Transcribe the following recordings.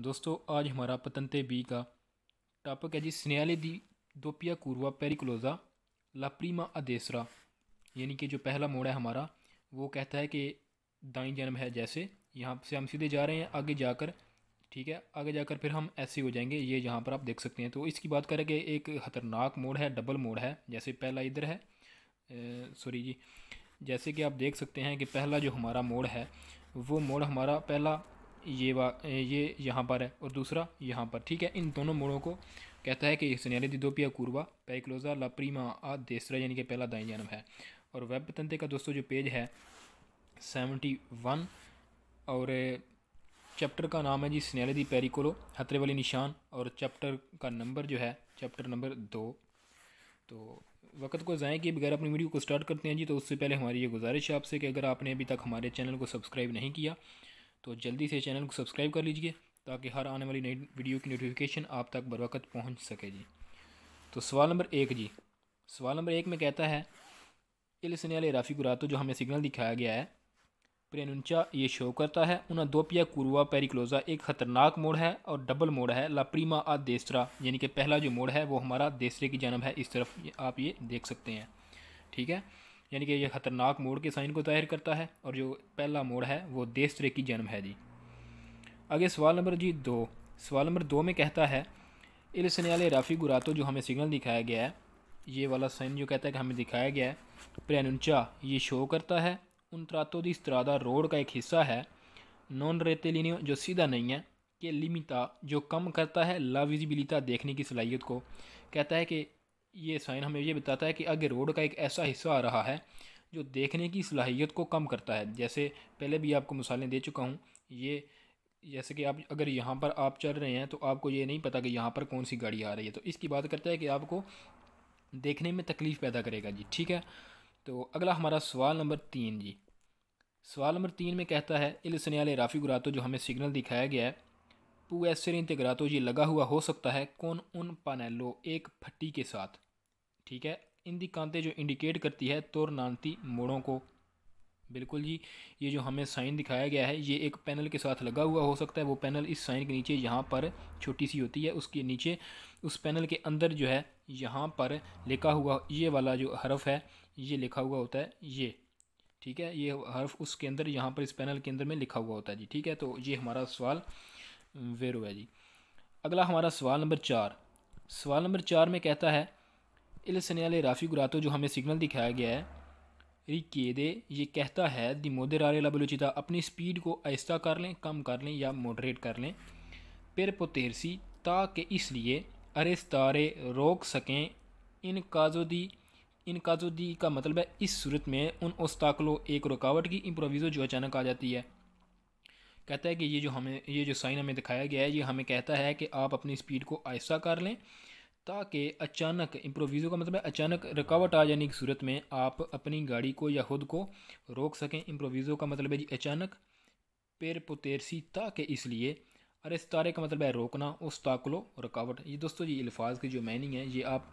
दोस्तों आज हमारा पतंते बी का टॉपिक है जी सेनियाले दी दोपिया curva पेरिकुलोजा ला प्रीमा अदेसरा। यानी कि जो पहला मोड़ है हमारा वो कहता है कि दाईं जन्म है। जैसे यहाँ से हम सीधे जा रहे हैं आगे जाकर, ठीक है, आगे जाकर फिर हम ऐसे हो जाएंगे। ये यहाँ पर आप देख सकते हैं। तो इसकी बात करें कि एक ख़तरनाक मोड़ है, डबल मोड़ है। जैसे पहला इधर है, सॉरी जी, जैसे कि आप देख सकते हैं कि पहला जो हमारा मोड़ है वो मोड़ हमारा पहला ये यहाँ पर है और दूसरा यहाँ पर, ठीक है। इन दोनों मोड़ों को कहता है कि सेनियाले दी दोपिया curva पेरिकुलोजा ला प्रीमा आ देसरा, यानी कि पहला दाईं जन्म है। और वेब पतंते का दोस्तों जो पेज है 71 और चैप्टर का नाम है जी सेनियाले दी पेरिकोलो खतरे वाले निशान, और चैप्टर का नंबर जो है चैप्टर नंबर 2। तो वक्त को ज़ाय किए बगैर अपनी वीडियो को स्टार्ट करते हैं जी। तो उससे पहले हमारी ये गुजारिश है आपसे कि अगर आपने अभी तक हमारे चैनल को सब्सक्राइब नहीं किया तो जल्दी से चैनल को सब्सक्राइब कर लीजिए ताकि हर आने वाली नई वीडियो की नोटिफिकेशन आप तक बर वक्त पहुँच सके जी। तो सवाल नंबर 1 जी, सवाल नंबर 1 में कहता है इल सेनियाले राफिगुरातो जो हमें सिग्नल दिखाया गया है प्रेनुंचा ये शो करता है उना दोपिया curva पेरिकुलोजा एक ख़तरनाक मोड़ है और डबल मोड़ है ला प्रीमा आ देसरा, यानी कि पहला जो मोड़ है वो हमारा देसरे की जानब है। इस तरफ आप ये देख सकते हैं, ठीक है। यानी कि यह ख़तरनाक मोड़ के साइन को ज़ाहिर करता है और जो पहला मोड़ है वो देसरे की जन्म है जी। आगे सवाल नंबर जी 2, सवाल नंबर 2 में कहता है इल सेनियाले राफिगुरातो जो हमें सिग्नल दिखाया गया है, ये वाला साइन जो कहता है कि हमें दिखाया गया है प्रेनुंचा ये शो करता है उन त्रातो दी स्त्रादा रोड का एक हिस्सा है नॉन रेतेलिनियो जो सीधा नहीं है, कि लिमिता जो कम करता है ला विजिबिलिटा देखने की सलाहियत को। कहता है कि ये साइन हमें ये बताता है कि आगे रोड का एक ऐसा हिस्सा आ रहा है जो देखने की सलाहियत को कम करता है। जैसे पहले भी आपको मिसालें दे चुका हूँ। ये जैसे कि आप अगर यहाँ पर आप चल रहे हैं तो आपको ये नहीं पता कि यहाँ पर कौन सी गाड़ी आ रही है, तो इसकी बात करता है कि आपको देखने में तकलीफ़ पैदा करेगा जी, ठीक है। तो अगला हमारा सवाल नंबर 3 जी, सवाल नंबर 3 में कहता है इल सेनियाले राफिगुरातो जो हमें सिग्नल दिखाया गया है पू एसर इंतग्रातो ये लगा हुआ हो सकता है कौन उन पानेलो एक फट्टी के साथ, ठीक है। इन दी कांते जो इंडिकेट करती है तोरनांती मोड़ों को। बिल्कुल जी, ये जो हमें साइन दिखाया गया है ये एक पैनल के साथ लगा हुआ हो सकता है। वो पैनल इस साइन के नीचे यहाँ पर छोटी सी होती है, उसके नीचे उस पैनल के अंदर जो है यहाँ पर लिखा हुआ ये वाला जो हरफ है ये लिखा हुआ होता है ये, ठीक है। ये हर्फ उसके अंदर यहाँ पर इस पैनल के अंदर में लिखा हुआ होता है जी, ठीक है। तो ये हमारा सवाल वेरो है जी। अगला हमारा सवाल नंबर 4, सवाल नंबर 4 में कहता है इल सेनियाले राफिगुरातो जो हमें सिग्नल दिखाया गया है रिकेदे ये कहता है दी मोदेरारे ला वेलोचिता अपनी स्पीड को आहिस्ता कर लें, कम कर लें या मॉडरेट कर लें। पेर पोतेरसी ताकि इसलिए अरेस्तारे रोक सकें इन काजोदी का मतलब है इस सूरत में उन ओस्ताकलो एक रुकावट की इम्प्रोविज़ो जो अचानक आ जाती है। कहता है कि ये जो साइन हमें दिखाया गया है ये हमें कहता है कि आप अपनी स्पीड को आहिस्ता कर लें ताकि अचानक इम्प्रोविज़ो का मतलब है अचानक रुकावट आ जाने की सूरत में आप अपनी गाड़ी को या खुद को रोक सकें। इम्प्रोविज़ो का मतलब है जी अचानक, पेर पोतेरसी ताकि इसलिए, अरे सितारे का मतलब है रोकना, उस्ताकलो रुकावट। ये दोस्तों ये अल्फाज की जो मीनिंग है ये आप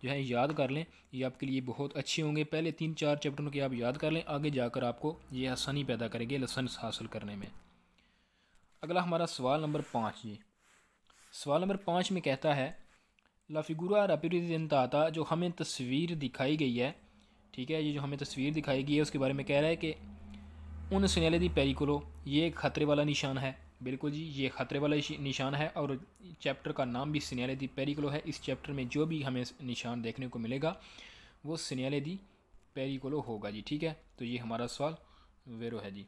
जो है याद कर लें, ये आपके लिए बहुत अच्छे होंगे। पहले 3-4 चैप्टरों के आप याद कर लें, आगे जाकर आपको ये आसानी पैदा करेंगे लाइसेंस हासिल करने में। अगला हमारा सवाल नंबर 5 जी, सवाल नंबर 5 में कहता है ला फिगुरा रापिडेंटाता जो हमें तस्वीर दिखाई गई है, ठीक है। ये जो हमें तस्वीर दिखाई गई है उसके बारे में कह रहा है कि उन सेनियाले दी पेरिकोलो ये एक ख़तरे वाला निशान है। बिल्कुल जी, ये ख़तरे वाला निशान है और चैप्टर का नाम भी सेनियाले दी पेरिकोलो है। इस चैप्टर में जो भी हमें निशान देखने को मिलेगा वो सेनियाले दी पेरिकोलो होगा जी, ठीक है। तो ये हमारा सवाल वेरो है जी।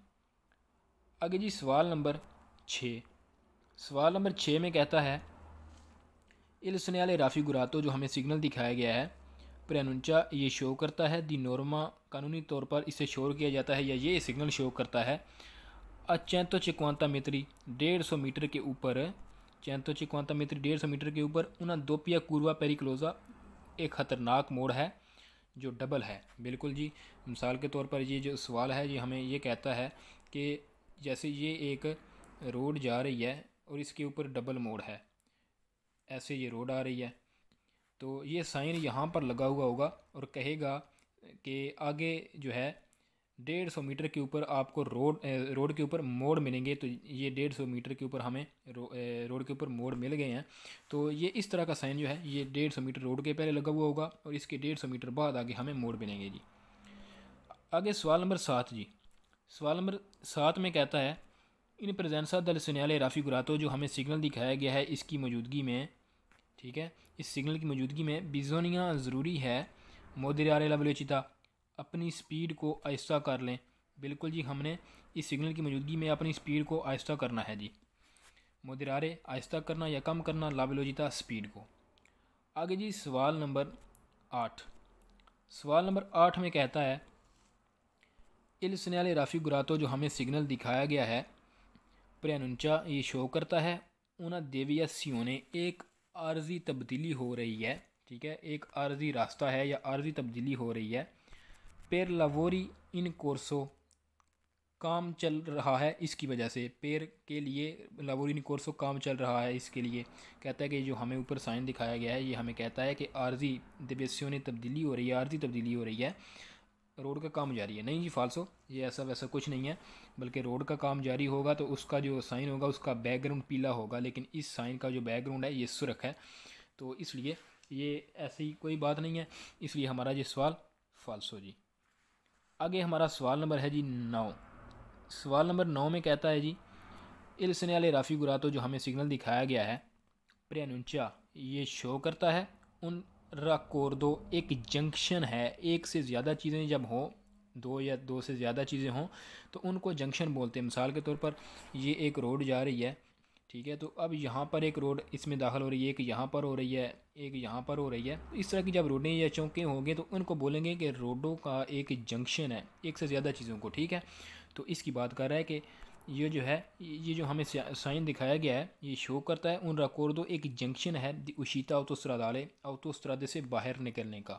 आगे जी सवाल नंबर 6, सवाल नंबर 6 में कहता है इल सेनियाले राफिगुरातो जो हमें सिग्नल दिखाया गया है प्रेनुंचा ये शो करता है दी नॉर्मा कानूनी तौर पर इसे शोर किया जाता है या ये सिग्नल शो करता है अचैंतो चिक्वांता मीटरी 150 मीटर के ऊपर, चैंतो चिक्वांता मीटरी 150 मीटर के ऊपर उना दोपिया curva पेरिकुलोजा एक ख़तरनाक मोड़ है जो डबल है। बिल्कुल जी, मिसाल के तौर पर ये जो सवाल है ये हमें ये कहता है कि जैसे ये एक रोड जा रही है और इसके ऊपर डबल मोड़ है, ऐसे ये रोड आ रही है तो ये साइन यहाँ पर लगा हुआ होगा और कहेगा कि आगे जो है 150 मीटर के ऊपर आपको रोड के ऊपर मोड़ मिलेंगे। तो ये 150 मीटर के ऊपर हमें रोड के ऊपर मोड़ मिल गए हैं। तो ये इस तरह का साइन जो है ये 150 मीटर रोड के पहले लगा हुआ होगा और इसके 150 मीटर बाद आगे हमें मोड़ मिलेंगे जी। आगे सवाल नंबर 7 जी। सवाल नंबर 7 में कहता है इन प्रेजेंसा दल सन्याले राफ़ी गुरातो, जो हमें सिग्नल दिखाया गया है इसकी मौजूदगी में, ठीक है, इस सिग्नल की मौजूदगी में बिजोनिया ज़रूरी है मोदिरारे लवलोचिता, अपनी स्पीड को आहिस्ता कर लें। बिल्कुल जी, हमने इस सिग्नल की मौजूदगी में अपनी स्पीड को आहिस्ता करना है जी। मोदिरारे आहिस्ता करना या कम करना, लावेलोचिता स्पीड को। आगे जी सवाल नंबर 8। सवाल नंबर 8 में कहता है इल सन्याले राफ़ी गुरातो, जो हमें सिग्नल दिखाया गया है प्रेनुंचा ये शो करता है उना देवियासियों ने एक आर्जी तब्दीली हो रही है, ठीक है, एक आर्जी रास्ता है या आर्जी तब्दीली हो रही है। पेर लावोरी इन कोर्सो, काम चल रहा है इसकी वजह से, पेर के लिए लावोरी इन कोर्सो काम चल रहा है इसके लिए। कहता है कि जो हमें ऊपर साइन दिखाया गया है ये हमें कहता है कि आर्जी देवियासियों ने तब्दीली हो रही है, आर्जी तब्दीली हो रही है, रोड का काम जारी है। नहीं जी, फाल्सो, ये ऐसा वैसा कुछ नहीं है, बल्कि रोड का काम जारी होगा तो उसका जो साइन होगा उसका बैकग्राउंड पीला होगा, लेकिन इस साइन का जो बैकग्राउंड है ये सुर्ख है, तो इसलिए ये ऐसी कोई बात नहीं है, इसलिए हमारा ये सवाल फाल्सो जी। आगे हमारा सवाल नंबर है जी 9। सवाल नंबर 9 में कहता है जी इल सन्याले राफ़ी गुरातो, जो हमें सिग्नल दिखाया गया है प्रेनुंचा ये शो करता है उन राकोर्दो, एक जंक्शन है, एक से ज़्यादा चीज़ें जब हों, दो या दो से ज़्यादा चीज़ें हों तो उनको जंक्शन बोलते हैं। मिसाल के तौर पर ये एक रोड जा रही है, ठीक है, तो अब यहाँ पर एक रोड इसमें दाखिल हो रही है, एक यहाँ पर हो रही है, एक यहाँ पर हो रही है। तो इस तरह की जब रोडें या चौके होंगे तो उनको बोलेंगे कि रोडों का एक जंक्शन है, एक से ज़्यादा चीज़ों को, ठीक है। तो इसकी बात कर रहा है कि ये जो है ये जो हमें साइन दिखाया गया है ये शो करता है उन राकोर्दो एक जंक्शन है दी उशीता ऑटोस्ट्रादाले, ऑटोस्ट्रादे से बाहर निकलने का।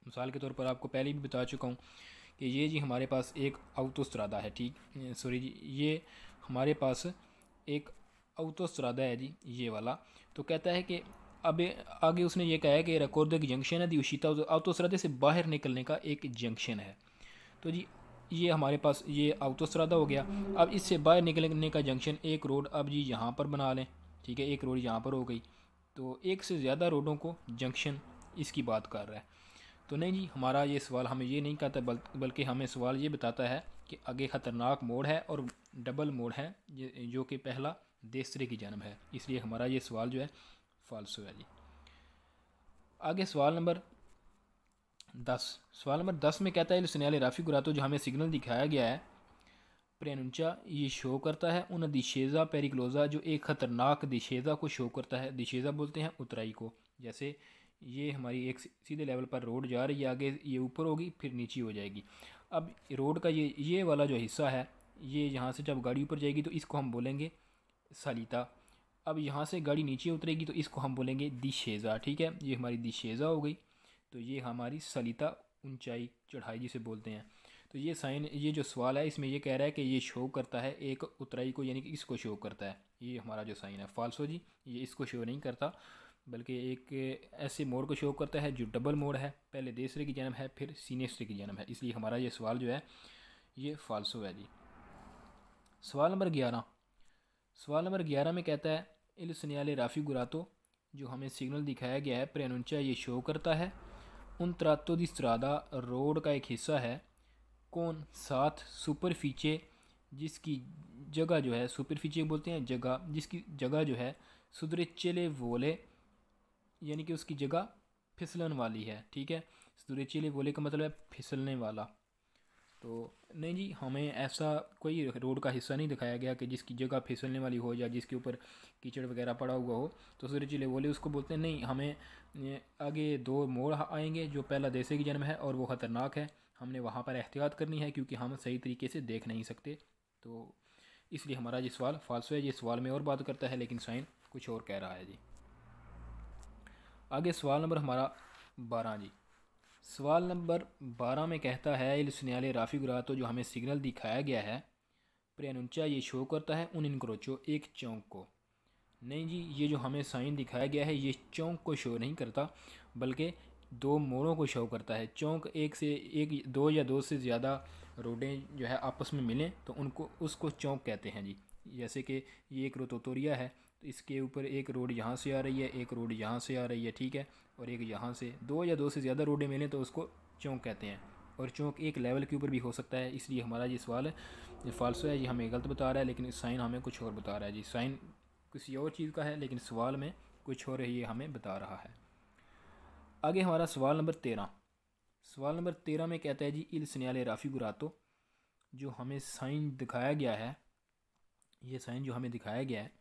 मिसाल के तौर पर आपको पहले भी बता चुका हूँ कि ये जी हमारे पास एक ऑटोस्ट्रादा है, ठीक, सॉरी जी, ये हमारे पास एक ऑटोस्ट्रादा है जी, ये वाला। तो कहता है कि अब आगे उसने ये कहा है कि राकोर्दो की जंक्शन है दी उशीता ऑटोस्ट्रादे से बाहर निकलने का एक जंक्शन है। तो जी ये हमारे पास ये ऑटोस्ट्रादा हो गया। अब इससे बाहर निकलने का जंक्शन एक रोड अब जी यहाँ पर बना लें, ठीक है, एक रोड यहाँ पर हो गई। तो एक से ज़्यादा रोडों को जंक्शन इसकी बात कर रहा है। तो नहीं जी, हमारा ये सवाल हमें ये नहीं कहता, बल्कि हमें सवाल ये बताता है कि आगे ख़तरनाक मोड़ है और डबल मोड़ है जो कि पहला दूसरे की जन्म है, इसलिए हमारा ये सवाल जो है फाल्सो है जी। आगे सवाल नंबर 10। सवाल नंबर 10 में कहता है सन्याले राफ़ी गुरातो, जो हमें सिग्नल दिखाया गया है प्रेनुंचा ये शो करता है उन दिशेज़ा पेरिक्लोज़ा, जो एक ख़तरनाक दिशेज़ा को शो करता है। दिशेज़ा बोलते हैं उतराई को। जैसे ये हमारी एक सीधे लेवल पर रोड जा रही है, आगे ये ऊपर होगी फिर नीचे हो जाएगी। अब रोड का ये वाला जो हिस्सा है ये यहाँ से जब गाड़ी ऊपर जाएगी तो इसको हम बोलेंगे सालिता। अब यहाँ से गाड़ी नीचे उतरेगी तो इसको हम बोलेंगे दिशेज़ा, ठीक है, ये हमारी दिशेज़ा हो गई। तो ये हमारी सलिता ऊंचाई चढ़ाई जिसे बोलते हैं। तो ये साइन, ये जो सवाल है इसमें ये कह रहा है कि ये शो करता है एक उतराई को, यानी कि इसको शो करता है। ये हमारा जो साइन है फाल्सो जी, ये इसको शो नहीं करता, बल्कि एक ऐसे मोड़ को शो करता है जो डबल मोड़ है, पहले दूसरे की जन्म है फिर सीनेस्ट्रे की जन्म है, इसलिए हमारा ये सवाल जो है ये फाल्सो है जी। सवाल नंबर 11। सवाल नंबर 11 में कहता है इल सन्याले राफ़ी गुरातो, जो हमें सिग्नल दिखाया गया है प्रेनुंचा ये शो करता है उन त्रातो दी स्ट्रादा, रोड का एक हिस्सा है कौन साथ सुपरफीचे, जिसकी जगह जो है सुपरफीचे बोलते हैं जगह, जिसकी जगह जो है सुदरेचेले वोले, यानी कि उसकी जगह फिसलन वाली है, ठीक है। सुदरेचेले वोले का मतलब है फिसलने वाला। तो नहीं जी, हमें ऐसा कोई रोड का हिस्सा नहीं दिखाया गया कि जिसकी जगह फिसलने वाली हो या जिसके ऊपर कीचड़ वगैरह पड़ा हुआ हो। तो सुदरेचेले वोले उसको बोलते हैं। नहीं, हमें आगे दो मोड़ आएंगे, जो पहला देसे की जन्म है और वो ख़तरनाक है, हमने वहाँ पर एहतियात करनी है क्योंकि हम सही तरीके से देख नहीं सकते। तो इसलिए हमारा ये सवाल फाल्सो है। ये सवाल में और बात करता है लेकिन साइन कुछ और कह रहा है जी। आगे सवाल नंबर हमारा 12 जी। सवाल नंबर 12 में कहता है इल सन्याले राफ़ी गुरातो, जो हमें सिग्नल दिखाया गया है प्रेनुंचा ये शो करता है उन इनक्रोचो, एक चौंक को। नहीं जी, ये जो हमें साइन दिखाया गया है ये चौंक को शो नहीं करता, बल्कि दो मोड़ों को शो करता है। चौंक एक से एक, दो या दो से ज़्यादा रोडें जो है आपस में मिलें तो उनको उसको चौक कहते हैं जी। जैसे कि ये एक रोतोरिया है तो इसके ऊपर एक रोड यहाँ से आ रही है, एक रोड यहाँ से आ रही है, ठीक है, और एक यहाँ से, दो या दो से ज़्यादा रोडें मिलें तो उसको चौक कहते हैं। और चौक एक लेवल के ऊपर भी हो सकता है, इसलिए हमारा ये सवाल है ये फाल्सो है, ये हमें गलत बता रहा है, लेकिन साइन हमें कुछ और बता रहा है जी। साइन किसी और चीज़ का है लेकिन सवाल में कुछ और ये हमें बता रहा है। आगे हमारा सवाल नंबर 13। सवाल नंबर 13 में कहता है जी इल सिग्नाले राफिगुरातो, जो हमें साइन दिखाया गया है, ये साइन जो हमें दिखाया गया है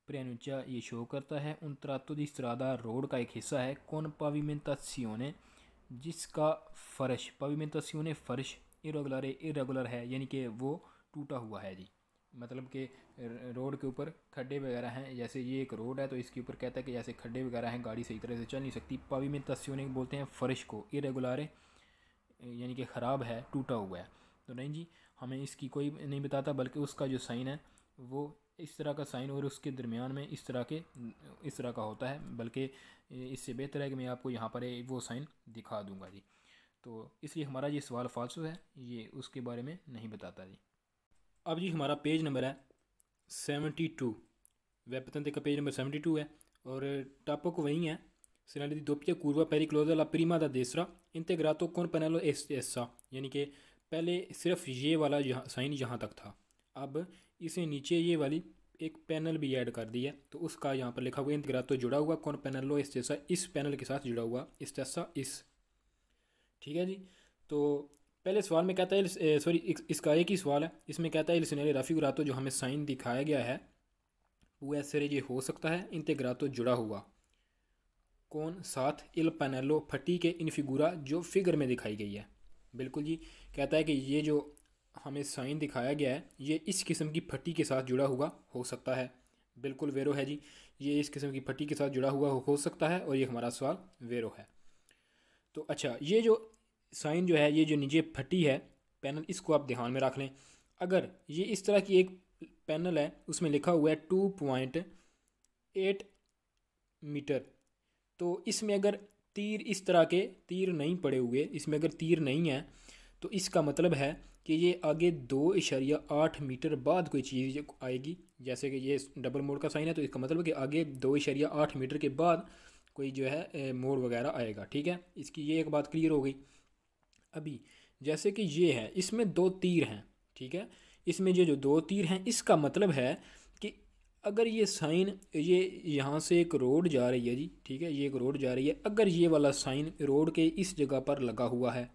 प्रेनुचा ये शो करता है उन त्रातो दी स्ट्रादा रोड का एक हिस्सा है कौन पाविमेंतासियोने, जिसका फर्श पाविमेंतासियोने फर्श इरेगुलर है, यानी कि वो टूटा हुआ है जी। मतलब कि रोड के ऊपर खड्डे वगैरह हैं, जैसे ये एक रोड है तो इसके ऊपर कहता है कि जैसे खड्डे वगैरह हैं, गाड़ी सही तरह से चल नहीं सकती। पाविमेंतासियोने बोलते हैं फ़र्श को, इरेगुलर यानी कि ख़राब है, टूटा हुआ है। तो नहीं जी, हमें इसकी कोई नहीं बताता, बल्कि उसका जो साइन है वो इस तरह का साइन और उसके दरमियान में इस तरह का होता है। बल्कि इससे बेहतर है कि मैं आपको यहाँ पर वो साइन दिखा दूँगा जी। तो इसलिए हमारा ये सवाल फाल्सो है, ये उसके बारे में नहीं बताता जी। अब जी हमारा पेज नंबर है 72, वेब पतंते का पेज नंबर 72 है और टॉपिक वही है सिनाली दी दोppia curva pericolosa la prima da destra integrato con pannello essa, यानी कि पहले सिर्फ ये वाला यहाँ साइन यहाँ तक था, अब इसे नीचे ये वाली एक पैनल भी ऐड कर दी है तो उसका यहाँ पर लिखा हुआ इंटीग्रातो जुड़ा हुआ कौन पैनलो एस्टेसा, इस पैनल के साथ जुड़ा हुआ एस्टेसा इस, ठीक है जी। तो पहले सवाल में कहता है सॉरी इसका एक ही सवाल है, इसमें कहता है इल सिग्नाले राफिगुरातो, जो हमें साइन दिखाया गया है वो ऐसे ये हो सकता है इंटीग्रातो जुड़ा हुआ कौन साथ इल पैनलो फटी के इन फिगूरा, जो फिगर में दिखाई गई है। बिल्कुल जी, कहता है कि ये जो हमें साइन दिखाया गया है ये इस किस्म की फटी के साथ जुड़ा हुआ हो सकता है। बिल्कुल वेरो है जी, ये इस किस्म की फटी के साथ जुड़ा हुआ हो सकता है और ये हमारा सवाल वेरो है। तो अच्छा, ये जो साइन जो है, ये जो नीचे फटी है पैनल, इसको आप ध्यान में रख लें। अगर ये इस तरह की एक पैनल है उसमें लिखा हुआ है 2.8 मीटर, तो इसमें अगर तीर इस तरह के तीर नहीं पड़े हुए, इसमें अगर तीर नहीं है तो इसका मतलब है कि ये आगे 2.8 मीटर बाद कोई चीज़ आएगी। जैसे कि ये डबल मोड़ का साइन है तो इसका मतलब है कि आगे 2.8 मीटर के बाद कोई जो है मोड़ वगैरह आएगा, ठीक है। इसकी ये एक बात क्लियर हो गई। अभी जैसे कि ये है, इसमें दो तीर हैं, ठीक है, इसमें ये जो दो तीर हैं इसका मतलब है कि अगर ये साइन, ये यहाँ से एक रोड जा रही है जी, ठीक है, ये एक रोड जा रही है, अगर ये वाला साइन रोड के इस जगह पर लगा हुआ है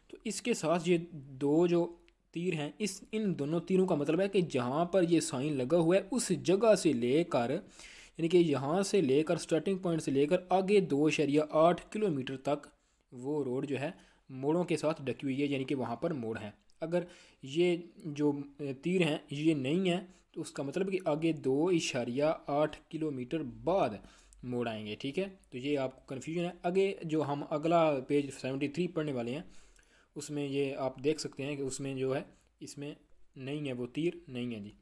तो इसके साथ ये दो जो तीर हैं, इन दोनों तीरों का मतलब है कि जहाँ पर ये साइन लगा हुआ है उस जगह से लेकर, यानी कि यहाँ से लेकर स्टार्टिंग पॉइंट से लेकर आगे 2.8 किलोमीटर तक वो रोड जो है मोड़ों के साथ ढकी हुई है, यानी कि वहाँ पर मोड़ हैं। अगर ये जो तीर हैं ये नहीं है तो उसका मतलब कि आगे 2.8 किलोमीटर बाद मोड़ आएंगे, ठीक है। तो ये आपको कन्फ्यूजन है। आगे जो हम अगला पेज 73 पढ़ने वाले हैं उसमें ये आप देख सकते हैं कि उसमें जो है इसमें नहीं है, वो तीर नहीं है जी।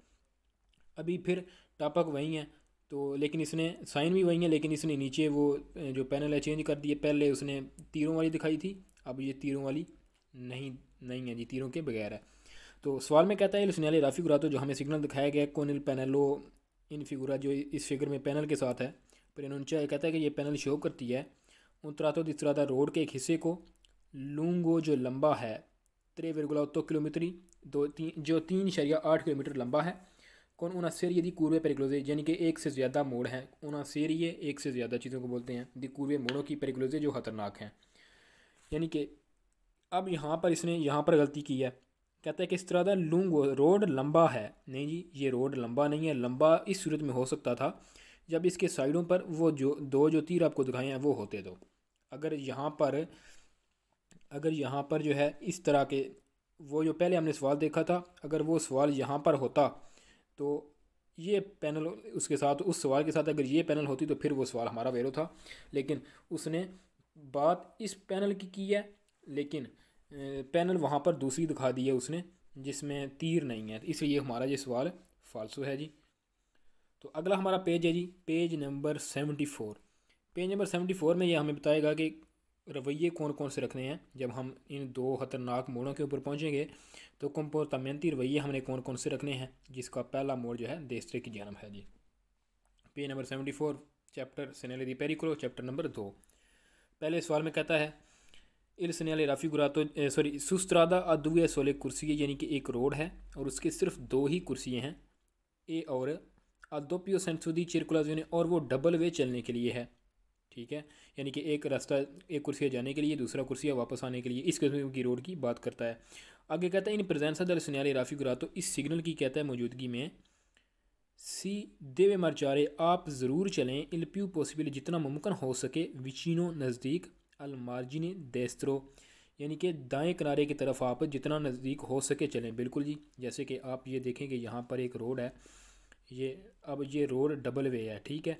अभी फिर टॉपिक वही है तो, लेकिन इसने साइन भी वही है, लेकिन इसने नीचे वो जो पैनल है चेंज कर दिए। पहले उसने तीरों वाली दिखाई थी, अब ये तीरों वाली नहीं है जी, तीरों के बगैर है। तो सवाल में कहता है इल सिग्नाले राफिगुरातो, जो हमें सिग्नल दिखाया गया है कौन इल पैनलो इन फिगुरा, जो इस फिगर में पैनल के साथ है। प्रेनुंचा कहता है कि ये पैनल शो करती है उन त्रातो दिस्त्रादा रोड के एक हिस्से को लूंगो, जो लंबा है 3,8 किलोमीटरी, 3.8 किलोमीटर लंबा है कौन उना सेरिए दी कूर्वे पेरिक्लोजे, यानी कि एक से ज़्यादा मोड़ हैं। उना सेरिए एक से ज़्यादा चीज़ों को बोलते हैं, दी कूर्वे मोड़ों की पेरिक्लोजे जो ख़तरनाक हैं। यानी कि अब यहाँ पर इसने यहाँ पर गलती की है, कहता है कि इस तरह का लूंगो रोड लंबा है। नहीं जी, ये रोड लंबा नहीं है। लंबा इस सूरत में हो सकता था जब इसके साइडों पर वो जो तीर आपको दिखाए हैं वो होते। तो अगर यहाँ पर जो है इस तरह के, वो जो पहले हमने सवाल देखा था, अगर वो सवाल यहाँ पर होता तो ये पैनल उसके साथ, उस सवाल के साथ अगर ये पैनल होती तो फिर वो सवाल हमारा वेरो था। लेकिन उसने बात इस पैनल की है, लेकिन पैनल वहाँ पर दूसरी दिखा दी है उसने जिसमें तीर नहीं है, इसलिए हमारा ये सवाल फाल्सो है जी। तो अगला हमारा पेज है जी, पेज नंबर 74। पेज नंबर 74 में ये हमें बताएगा कि रवैये कौन कौन से रखने हैं जब हम इन दो खतरनाक मोड़ों के ऊपर पहुंचेंगे, तो कंपोर्टामेंटी रवैये हमने कौन कौन से रखने हैं, जिसका पहला मोड़ जो है देस्त्रे की जानब है जी। पेज नंबर 74, चैप्टर सेनेले दी पेरिकुलो, चैप्टर नंबर 2। पहले सवाल में कहता है इल सेनेले राफिगुरातो सुस्त्रादा a due sole कुर्सी, यानी कि एक रोड है और उसके सिर्फ दो ही कुर्सियाँ हैं, ए और a doppio senso di circolazione, और वो डबल वे चलने के लिए है। ठीक है, यानी कि एक रास्ता, एक कुर्सिया जाने के लिए, दूसरा कुर्सिया वापस आने के लिए, इस किस्म की रोड की बात करता है। आगे कहता है इन प्रेजेंसा दल सेनेले राफिगुरातो, इस सिग्नल की कहता है मौजूदगी में, सी देवे मार्चारे, आप ज़रूर चलें, इल प्यू पॉसिबल, जितना मुमकिन हो सके, विचिनो नज़दीक, अल मार्जिनी देस्त्रो, यानी कि दाएं किनारे की तरफ आप जितना नज़दीक हो सके चलें। बिल्कुल जी, जैसे कि आप ये देखें कि यहाँ पर एक रोड है, अब ये रोड डबल वे है। ठीक है,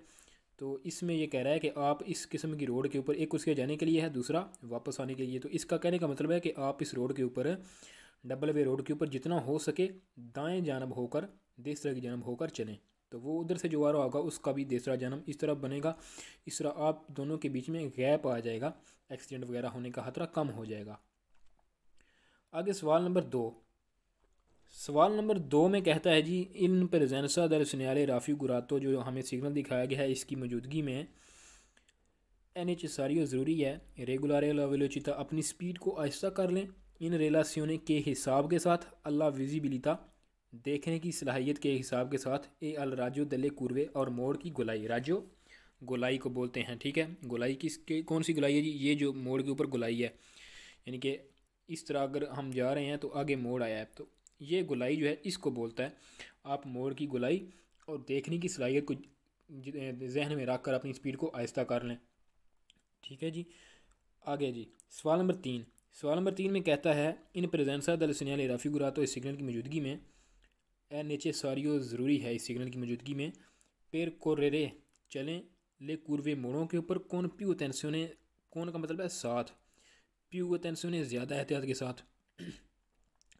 तो इसमें ये कह रहा है कि आप इस किस्म की रोड के ऊपर, एक उसके जाने के लिए है, दूसरा वापस आने के लिए। तो इसका कहने का मतलब है कि आप इस रोड के ऊपर, डबल वे रोड के ऊपर जितना हो सके दाएं जानब होकर, देसरा की जानब होकर चलें। तो वो उधर से जो आ रहा होगा उसका भी देसरा जानब इस तरफ बनेगा, इस तरह आप दोनों के बीच में गैप आ जाएगा, एक्सीडेंट वगैरह होने का खतरा कम हो जाएगा। आगे सवाल नंबर 2। सवाल नंबर 2 में कहता है जी इन प्रेजेंसा दल सेनेले राफिगुरातो, जो हमें सिग्नल दिखाया गया है, इसकी मौजूदगी में एन एच सारियो ज़रूरी है, रेगुलारे ला वेलोचिता, अपनी स्पीड को आहिस्ता कर लें, इन रेलासियोने के हिसाब के साथ, अल्लाह विजिबिलिता, देखने की सलाहियत के हिसाब के साथ, ए अल राजो दले कुर्वे, और मोड़ की गोलाई, राजो गोलाई को बोलते हैं। ठीक है, गोलाई किसके, कौन सी गोलाई है जी, ये जो मोड़ के ऊपर गोलाई है, यानी कि इस तरह अगर हम जा रहे हैं तो आगे मोड़ आया है, तो ये गोलाई जो है इसको बोलता है। आप मोड़ की गोलाई और देखने की सलाहियत को जहन में रख कर अपनी स्पीड को आहिस्ता कर लें। ठीक है जी, आगे जी सवाल नंबर 3। सवाल नंबर 3 में कहता है इन प्रेजेंसा दल सेनेले राफिगुरातो, इस सिग्नल की मौजूदगी में, ए नेचे सारियो ज़रूरी है, इस सिग्नल की मौजूदगी में, पेर कोरेरे, चलें, ले कुर्वे, मोड़ों के ऊपर, कौन प्यू टेंसियोने, कौन का मतलब है साथ, प्यू टेंसियोने ज़्यादा एहतियात के साथ,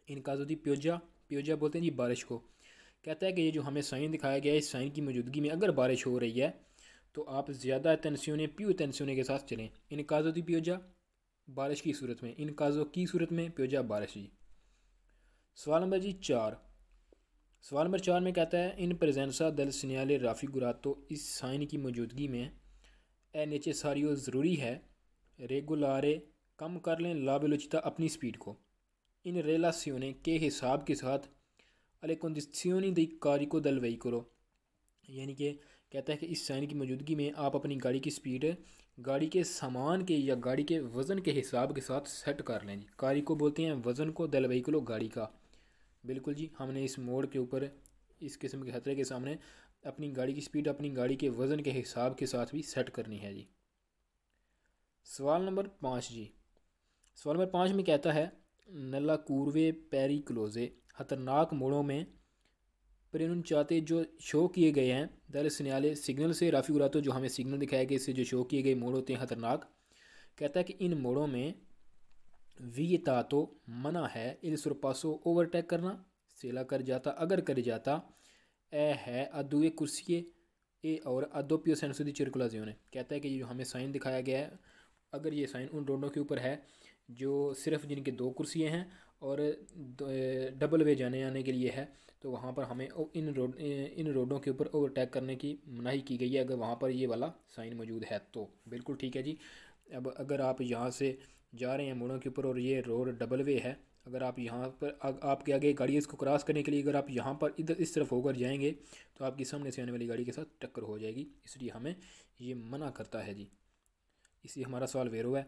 इनका जो दी प्योजा, प्योजा बोलते हैं जी बारिश को। कहता है कि ये जो हमें साइन दिखाया गया है, इस साइन की मौजूदगी में अगर बारिश हो रही है तो आप ज़्यादा टेंसियोने, प्यू टेंसियोने के साथ चलें। इनका जो दी प्योजा बारिश की सूरत में, इनका जो की सूरत में, प्योजा बारिश जी। सवाल नंबर जी 4। सवाल नंबर 4 में कहता है इन प्रेजेंसा दल सेनेले राफिगुरातो, इस साइन की मौजूदगी में, ए नेचे सारियो ज़रूरी है, रेगुलारे, कम कर लें, ला वेलोचिता, अपनी स्पीड को, इन रेलासियोने के हिसाब के साथ, अले कंडीसियोनी दी कारिको दल वेहिकुलो, यानी कि कहता है कि इस साइन की मौजूदगी में आप अपनी गाड़ी की स्पीड गाड़ी के सामान के या गाड़ी के वज़न के हिसाब के साथ सेट कर लें जी। कारी को बोलते हैं वज़न को, दल वेहिकुलो गाड़ी का। बिल्कुल जी, हमने इस मोड़ के ऊपर इस किस्म के खतरे के सामने अपनी गाड़ी की स्पीड अपनी गाड़ी के वज़न के हिसाब के साथ भी सेट करनी है जी। सवाल नंबर 5 जी। सवाल नंबर 5 में कहता है नल्ला कूरवे पेरी क्लोजे, खतरनाक मोड़ों में, चाहते जो शो किए गए हैं दल सेनेले सिग्नल से राफिगुरातो, जो हमें सिग्नल दिखाया गया इससे जो शो किए गए मोड़ होते हैं खतरनाक। कहता है कि इन मोड़ों में वियतातो मना है, इल सुरपासो ओवरटेक करना, सेला कर जाता अगर कर जाता, ए है अदुए कुर्सिए, ए और अदोपियो सेंसो दी चिरकुलाजियोने। कहता है कि ये जो हमें साइन दिखाया गया है, अगर ये साइन उन रोडों के ऊपर है जो सिर्फ जिनके दो कुर्सियाँ हैं और डबल वे जाने आने के लिए है, तो वहाँ पर हमें इन रोडों के ऊपर ओवरटेक करने की मनाही की गई है अगर वहाँ पर ये वाला साइन मौजूद है तो। बिल्कुल ठीक है जी। अब अगर आप यहाँ से जा रहे हैं मोड़ों के ऊपर और ये रोड डबल वे है, अगर आप यहाँ पर आपके आगे गाड़ी इसको क्रॉस करने के लिए अगर आप यहाँ पर इधर इस तरफ होकर जाएंगे तो आपकी सामने से आने वाली गाड़ी के साथ टक्कर हो जाएगी, इसलिए हमें ये मना करता है जी। इसलिए हमारा सवाल वेरो है।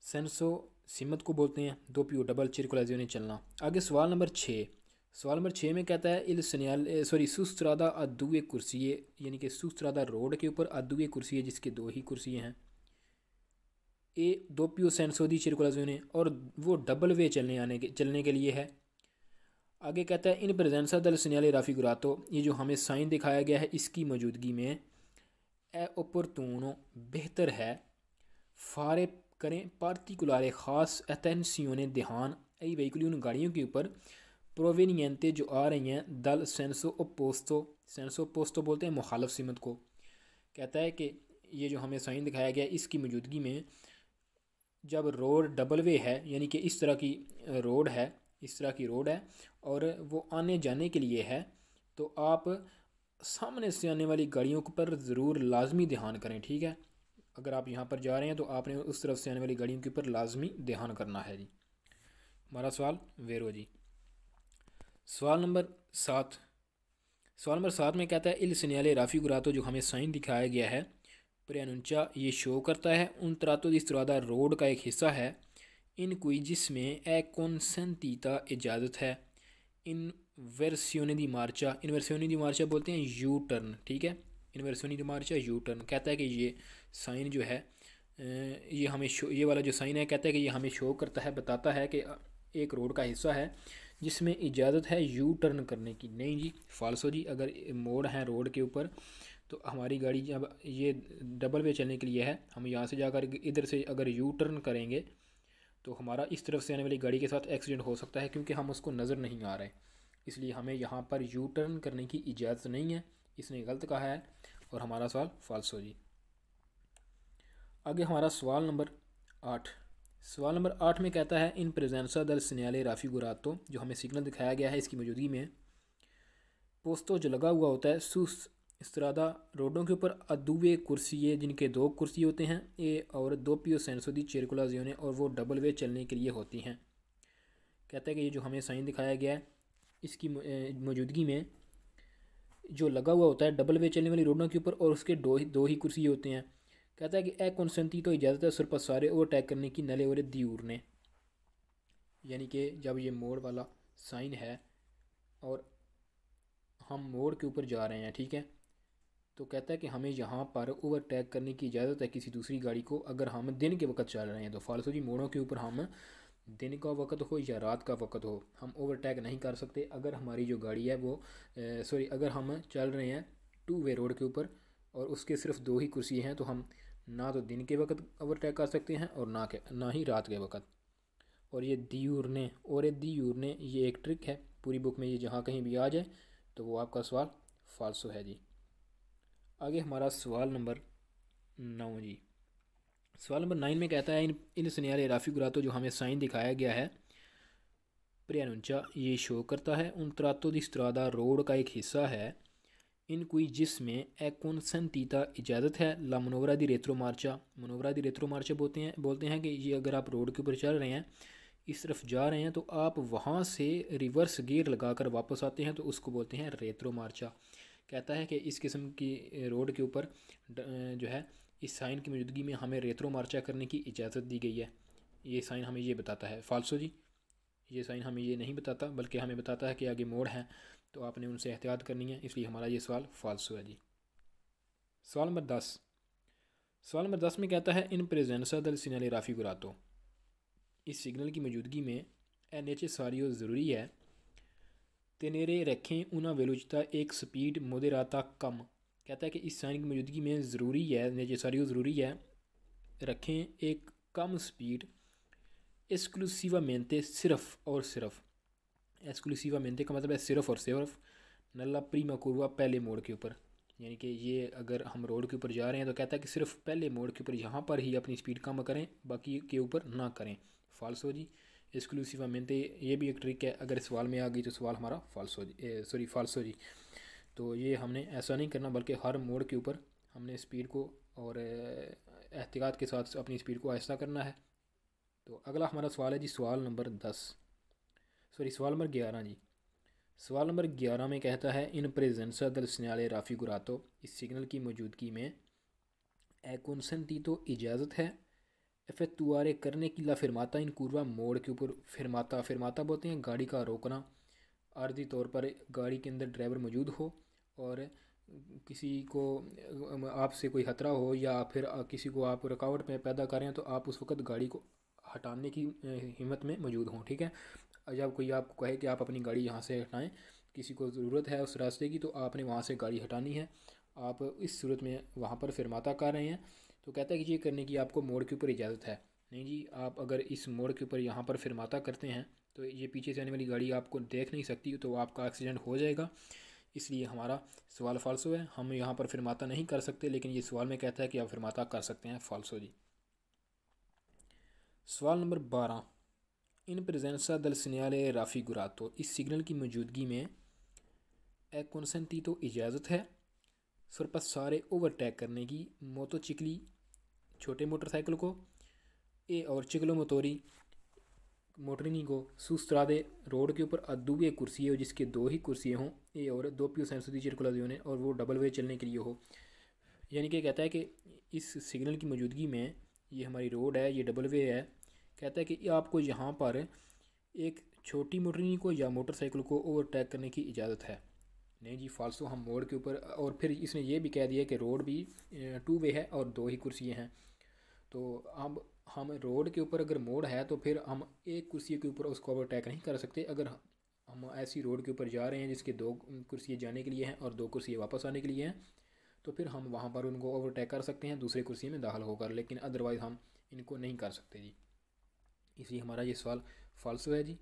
सेंसो सिमत को बोलते हैं, दो पियो डबल चिरकुलाजियों ने चलना। आगे सवाल नंबर 6। सवाल नंबर 6 में कहता है इल सनियाल सुस्त्रादा अदुए कुर्सिये, यानी कि सुस्त्रादा रोड के ऊपर अदुए कुर्सिये जिसके दो ही कुर्सियाँ हैं, ए दो पियो सेंसो दी चिरकुलाजियों, और वो डबल वे चलने के लिए है। आगे कहता है इन प्रेजेंसा दल सनियाले राफिगुरातो, ये जो हमें साइन दिखाया गया है इसकी मौजूदगी में, ए ओपरतूनो बेहतर है, फारे करें पार्टिकुलारे ख़ास अटेंसियोने ध्यान, आई वेहिकुली उन गाड़ियों के ऊपर, प्रोवेनियंते जो आ रही हैं, दल सेंसो ओपोस्तो, सेंसो ओपोस्तो बोलते हैं मुखालफ सिमत को। कहता है कि ये जो हमें साइन दिखाया गया है इसकी मौजूदगी में जब रोड डबल वे है, यानी कि इस तरह की रोड है, इस तरह की रोड है और वो आने जाने के लिए है, तो आप सामने से आने वाली गाड़ियों पर ज़रूर लाजमी ध्यान करें। ठीक है, अगर आप यहाँ पर जा रहे हैं तो आपने उस तरफ से आने वाली गाड़ियों के ऊपर लाजमी ध्यान करना है जी। हमारा सवाल वेरो जी। सवाल नंबर 7। सवाल नंबर 7 में कहता है इल सिग्नाले राफिगुरातो, जो हमें साइन दिखाया गया है प्रनुंचा ये शो करता है उन तरातो di strada रोड का एक हिस्सा है इन कोई जिसमें ए consentita इजाज़त है इन वर्सियोने दी मार्चा। इन वर्सियोने दी मार्चा बोलते हैं यू टर्न। ठीक है, इन वर्सियोने दी मार्चा यू टर्न। कहता है कि ये साइन जो है ये हमें शो, ये वाला जो साइन है कहता है कि ये हमें शो करता है, बताता है कि एक रोड का हिस्सा है जिसमें इजाज़त है यू टर्न करने की। नहीं जी, फाल्सो जी। अगर मोड़ है रोड के ऊपर तो हमारी गाड़ी जब ये डबल वे चलने के लिए है, हम यहाँ से जाकर इधर से अगर यू टर्न करेंगे तो हमारा इस तरफ से आने वाली गाड़ी के साथ एक्सीडेंट हो सकता है, क्योंकि हम उसको नज़र नहीं आ रहे। इसलिए हमें यहाँ पर यू टर्न करने की इजाज़त नहीं है, इसने गलत कहा है और हमारा सवाल फाल्सो जी। आगे हमारा सवाल नंबर 8। सवाल नंबर 8 में कहता है इन प्रेजेंसा दल सिग्नाले राफिगुरातो, जो हमें सिग्नल दिखाया गया है इसकी मौजूदगी में पोस्तो जो लगा हुआ होता है सुस इस्त्रादा रोडों के ऊपर अदुवे कुर्सिये, जिनके 2 कुर्सी होते हैं ए और 2 पियो सेंसो दी चिरकुलाजियोने, और वो डबल वे चलने के लिए होती हैं। कहता है कि ये जो हमें साइन दिखाया गया है इसकी मौजूदगी में जो लगा हुआ होता है डबल वे चलने वाली रोडों के ऊपर और उसके दो ही कुर्सी होते हैं। कहता है कि ए कॉन्सेंटी तो इजाज़त है सुरपा सारे ओवरटेक करने की नले और दियूर ने, यानी कि जब ये मोड़ वाला साइन है और हम मोड़ के ऊपर जा रहे हैं, ठीक है, तो कहता है कि हमें यहाँ पर ओवरटेक करने की इजाज़त है किसी दूसरी गाड़ी को अगर हम दिन के वक्त चल रहे हैं। तो फालसू जी मोड़ों के ऊपर हम दिन का वक्त हो या रात का वक्त हो हम ओवरटेक नहीं कर सकते। अगर हमारी जो गाड़ी है वो अगर हम चल रहे हैं 2 वे रोड के ऊपर और उसके सिर्फ 2 ही कुर्सी हैं तो हम ना तो दिन के वक्त ओवरटेक कर सकते हैं और ना ही रात के वक्त। और ये दियूरने ये एक ट्रिक है पूरी बुक में, ये जहाँ कहीं भी आ जाए तो वो आपका सवाल फाल्सो है जी। आगे हमारा सवाल नंबर 9 जी। सवाल नंबर 9 में कहता है इन सिग्नाले राफिगुरातो, जो हमें साइन दिखाया गया है प्रियानुंचा ये शो करता है उन तरातो दी स्त्रादा रोड का एक हिस्सा है इन कोई जिसमें ए कॉन्सेंटीता इजाज़त है ला मनोवरा दी रेत्रो मार्चा। मनोवरा दी रेत्रो मार्चा बोलते हैं कि ये अगर आप रोड के ऊपर चल रहे हैं इस तरफ जा रहे हैं तो आप वहाँ से रिवर्स गियर लगाकर वापस आते हैं तो उसको बोलते हैं रेत्रो मार्चा। कहता है कि इस किस्म की रोड के ऊपर जो है इस साइन की मौजूदगी में हमें रेत्रो मार्चा करने की इजाज़त दी गई है। ये साइन हमें ये बताता है। फाल्सो जी, ये साइन हमें ये नहीं बताता बल्कि हमें बताता है कि आगे मोड़ हैं तो आपने उनसे एहतियात करनी है, इसलिए हमारा ये सवाल फाल्सो है जी। सवाल नंबर 10। सवाल नंबर 10 में कहता है इन प्रेजेंसा दल सिग्नले राफिगुरातो, इस सिग्नल की मौजूदगी में ए नेसेसारियो ज़रूरी है तेनेरे रखें उना वेलोचिता एक स्पीड मोदेराता कम। कहता है कि इस साइन की मौजूदगी में ज़रूरी है, नेसेसारियो ज़रूरी है रखें एक कम स्पीड एक्सक्लूसिवामेंटे सिर्फ और सिर्फ। एक्सक्लूसिवामेंटे का मतलब है सिर्फ और सिर्फ नल्ला प्रीमा कुर्वा पहले मोड़ के ऊपर, यानी कि ये अगर हम रोड के ऊपर जा रहे हैं तो कहता है कि सिर्फ पहले मोड़ के ऊपर यहाँ पर ही अपनी स्पीड कम करें, बाकी के ऊपर ना करें। फाल्सो जी। एक्सक्लूसिवामेंटे ये भी एक ट्रिक है, अगर सवाल में आ गई तो सवाल हमारा फाल्सो जी। तो ये हमने ऐसा नहीं करना बल्कि हर मोड़ के ऊपर हमने स्पीड को और एहतियात के साथ अपनी स्पीड को आहिस्ता करना है। तो अगला हमारा सवाल है जी सवाल नंबर 11 जी। सवाल नंबर 11 में कहता है इन प्रेजेंसा दल सिग्नाले राफिगुरातो, इस सिग्नल की मौजूदगी में ए कॉन्सेंटीतो इजाज़त है एफेक्टुआरे करने की ला फिरमाता इन कुर्वा मोड़ के ऊपर। फिरमाता बोलते हैं गाड़ी का रोकना, आर्जी तौर पर गाड़ी के अंदर ड्राइवर मौजूद हो और किसी को आपसे कोई खतरा हो या फिर किसी को आप रुकावट में पैदा करें तो आप उस वक्त गाड़ी को हटाने की हिम्मत में मौजूद हों। ठीक है, जब कोई आपको कहे कि आप अपनी गाड़ी यहाँ से हटाएं, किसी को ज़रूरत है उस रास्ते की, तो आपने वहाँ से गाड़ी हटानी है। आप इस सूरत में वहाँ पर फिरमाता कर रहे हैं तो कहता है कि ये करने की आपको मोड़ के ऊपर इजाज़त है। नहीं जी, आप अगर इस मोड़ के ऊपर यहाँ पर फिरमाता करते हैं तो ये पीछे से आने वाली गाड़ी आपको देख नहीं सकती, तो आपका एक्सीडेंट हो जाएगा। इसलिए हमारा सवाल फाल्सो है। हम यहाँ पर फिरमाता नहीं कर सकते, लेकिन ये सवाल में कहता है कि आप फिरमाता कर सकते हैं। फाल्सो जी। सवाल नंबर 12, इन प्रेजेंसा दल सिग्नले राफिगुरातो, इस सिग्नल की मौजूदगी में ए कॉन्सेंटीतो इजाज़त है sorpassare ओवरटेक करने की मोटोचिकली छोटे मोटरसाइकिल को, ए और चिक्लोमोटोरी मोटरिनी को सुस्त्रादे रोड के ऊपर दुए कुर्सी हो जिसके दो ही कुर्सी हों, ए और दो पियो सेंसो दी चिरकुलाजियों और वो डबल वे चलने के लिए हो। यानी कि कहता है कि इस सिग्नल की मौजूदगी में ये हमारी रोड है, ये डबल वे है। कहता है कि आपको यहाँ पर एक छोटी मोटरिनी को या मोटरसाइकिल को ओवरटेक करने की इजाज़त है। नहीं जी, फाल्सो। हम मोड़ के ऊपर, और फिर इसने ये भी कह दिया कि रोड भी टू वे है और दो ही कुर्सियाँ हैं। तो अब हम रोड के ऊपर अगर मोड़ है तो फिर हम एक कुर्सी के ऊपर उसको ओवरटेक नहीं कर सकते। अगर हम ऐसी रोड के ऊपर जा रहे हैं जिसके दो कुर्सियाँ जाने के लिए हैं और दो कुर्सियाँ वापस आने के लिए हैं, तो फिर हम वहाँ पर उनको ओवरटेक कर सकते हैं दूसरे कुर्सी में दाखिल होकर, लेकिन अदरवाइज़ हम इनको नहीं कर सकते जी। इसलिए हमारा ये सवाल फाल्सो है जी।